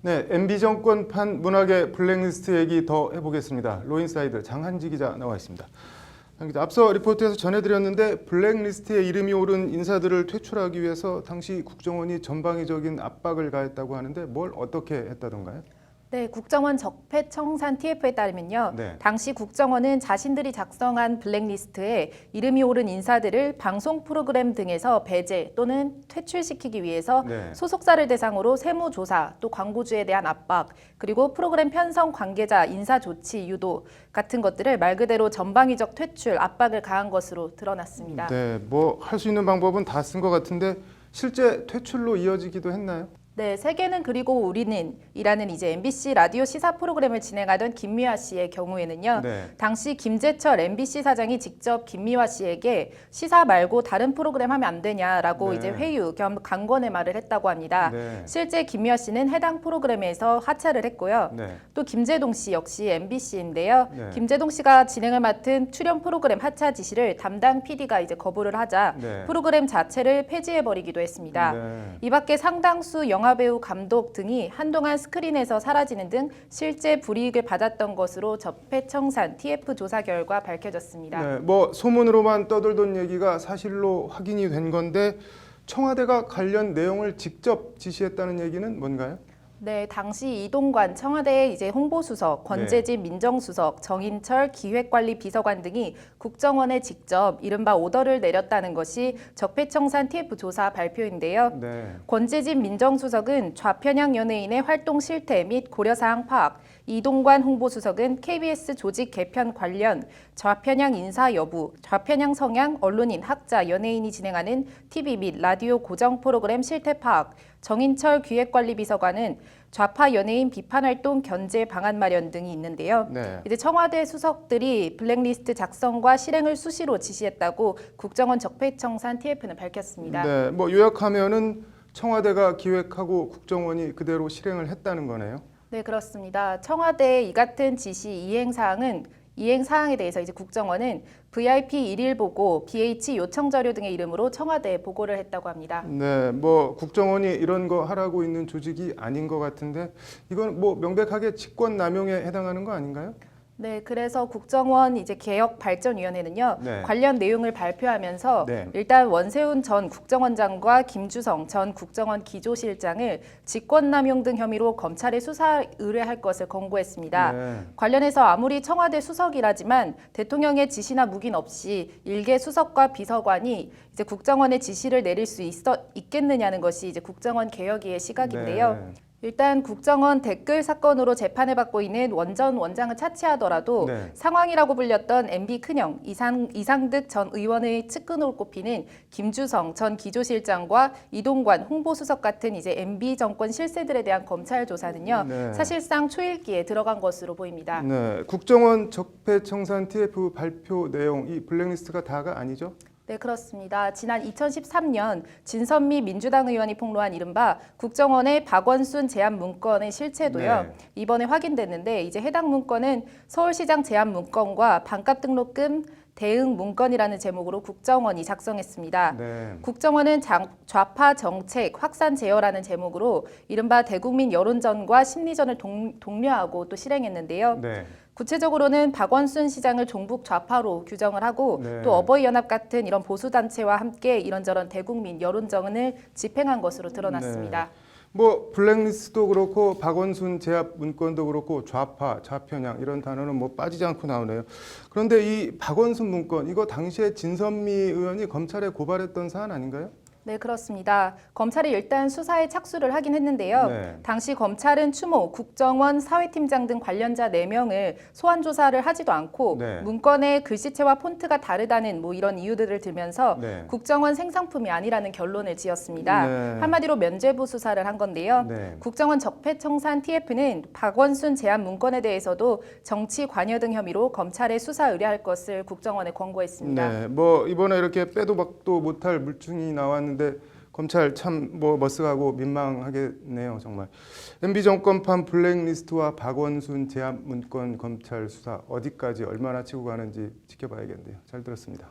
네, MB 정권판 문학의 블랙리스트 얘기 더 해보겠습니다. 로인사이드 장한지 기자 나와 있습니다. 앞서 리포트에서 전해드렸는데 블랙리스트에 이름이 오른 인사들을 퇴출하기 위해서 당시 국정원이 전방위적인 압박을 가했다고 하는데 뭘 어떻게 했다던가요? 네, 국정원 적폐청산 TF에 따르면요. 네. 당시 국정원은 자신들이 작성한 블랙리스트에 이름이 오른 인사들을 방송 프로그램 등에서 배제 또는 퇴출시키기 위해서 네. 소속사를 대상으로 세무조사, 또 광고주에 대한 압박, 그리고 프로그램 편성 관계자 인사 조치 유도 같은 것들을 말 그대로 전방위적 퇴출, 압박을 가한 것으로 드러났습니다. 네, 뭐 할 수 있는 방법은 다 쓴 것 같은데 실제 퇴출로 이어지기도 했나요? 네, 세계는 그리고 우리는 이라는 이제 MBC 라디오 시사 프로그램을 진행하던 김미화 씨의 경우에는요. 네. 당시 김재철 MBC 사장이 직접 김미화 씨에게 시사 말고 다른 프로그램 하면 안 되냐라고 네. 이제 회유 겸 강권의 말을 했다고 합니다. 네. 실제 김미화 씨는 해당 프로그램에서 하차를 했고요. 네. 또 김재동 씨 역시 MBC인데요. 네. 김재동 씨가 진행을 맡은 출연 프로그램 하차 지시를 담당 PD가 이제 거부를 하자 네. 프로그램 자체를 폐지해 버리기도 했습니다. 네. 이 밖에 상당수 영화배우, 감독 등이 한동안 스크린에서 사라지는 등 실제 불이익을 받았던 것으로 적폐청산 TF 조사 결과 밝혀졌습니다. 네, 뭐 소문으로만 떠돌던 얘기가 사실로 확인이 된 건데 청와대가 관련 내용을 직접 지시했다는 얘기는 뭔가요? 네, 당시 이동관 청와대 이제 홍보수석, 권재진 민정수석, 정인철 기획관리비서관 등이 국정원에 직접 이른바 오더를 내렸다는 것이 적폐청산 TF 조사 발표인데요. 네. 권재진 민정수석은 좌편향 연예인의 활동 실태 및 고려사항 파악, 이동관 홍보수석은 KBS 조직 개편 관련 좌편향 인사 여부, 좌편향 성향, 언론인, 학자, 연예인이 진행하는 TV 및 라디오 고정 프로그램 실태 파악, 정인철 기획관리비서관은 좌파 연예인 비판활동 견제 방안 마련 등이 있는데요. 네. 이제 청와대 수석들이 블랙리스트 작성과 실행을 수시로 지시했다고 국정원 적폐청산 TF는 밝혔습니다. 네, 뭐 요약하면은 청와대가 기획하고 국정원이 그대로 실행을 했다는 거네요. 네, 그렇습니다. 청와대의 이 같은 지시 이행 사항에 대해서 이제 국정원은 VIP 일일 보고, BH 요청 자료 등의 이름으로 청와대에 보고를 했다고 합니다. 네, 뭐 국정원이 이런 거 하라고 있는 조직이 아닌 것 같은데 이건 뭐 명백하게 직권남용에 해당하는 거 아닌가요? 네, 그래서 국정원 이제 개혁발전위원회는요, 네. 관련 내용을 발표하면서 네. 일단 원세훈 전 국정원장과 김주성 전 국정원 기조실장을 직권남용 등 혐의로 검찰에 수사 의뢰할 것을 권고했습니다. 네. 관련해서 아무리 청와대 수석이라지만 대통령의 지시나 묵인 없이 일개 수석과 비서관이 이제 국정원의 지시를 내릴 수 있겠느냐는 것이 이제 국정원 개혁위의 시각인데요. 네. 일단 국정원 댓글 사건으로 재판을 받고 있는 원전 원장을 차치하더라도 네. 상황이라고 불렸던 MB 큰형 이상득 전 의원의 측근으로 꼽히는 김주성 전 기조실장과 이동관 홍보수석 같은 이제 MB 정권 실세들에 대한 검찰 조사는요. 네. 사실상 초읽기에 들어간 것으로 보입니다. 네, 국정원 적폐청산 TF 발표 내용 이 블랙리스트가 다가 아니죠? 네, 그렇습니다. 지난 2013년 진선미 민주당 의원이 폭로한 이른바 국정원의 박원순 제안 문건의 실체도요. 네. 이번에 확인됐는데 이제 해당 문건은 서울시장 제안 문건과 반값 등록금 대응 문건이라는 제목으로 국정원이 작성했습니다. 네. 국정원은 좌파 정책 확산 제어라는 제목으로 이른바 대국민 여론전과 심리전을 독려하고 또 실행했는데요. 네. 구체적으로는 박원순 시장을 종북 좌파로 규정을 하고 네. 또 어버이연합 같은 이런 보수단체와 함께 이런저런 대국민 여론전을 집행한 것으로 드러났습니다. 네. 뭐 블랙리스트도 그렇고 박원순 제압 문건도 그렇고 좌파, 좌편향 이런 단어는 뭐 빠지지 않고 나오네요. 그런데 이 박원순 문건 이거 당시에 진선미 의원이 검찰에 고발했던 사안 아닌가요? 네, 그렇습니다. 검찰이 일단 수사에 착수를 하긴 했는데요. 네. 당시 검찰은 추모, 국정원, 사회팀장 등 관련자 4명을 소환 조사를 하지도 않고 네. 문건의 글씨체와 폰트가 다르다는 뭐 이런 이유들을 들면서 네. 국정원 생산품이 아니라는 결론을 지었습니다. 네. 한마디로 면죄부 수사를 한 건데요. 네. 국정원 적폐청산 TF는 박원순 제안 문건에 대해서도 정치 관여 등 혐의로 검찰에 수사 의뢰할 것을 국정원에 권고했습니다. 네, 뭐 이번에 이렇게 빼도 박도 못할 물증이 나왔는데 검찰 참 뭐 머쓱하고 민망하겠네요, 정말. MB 정권판 블랙리스트와 박원순 제압 문건 검찰 수사 어디까지 얼마나 치고 가는지 지켜봐야겠네요. 잘 들었습니다.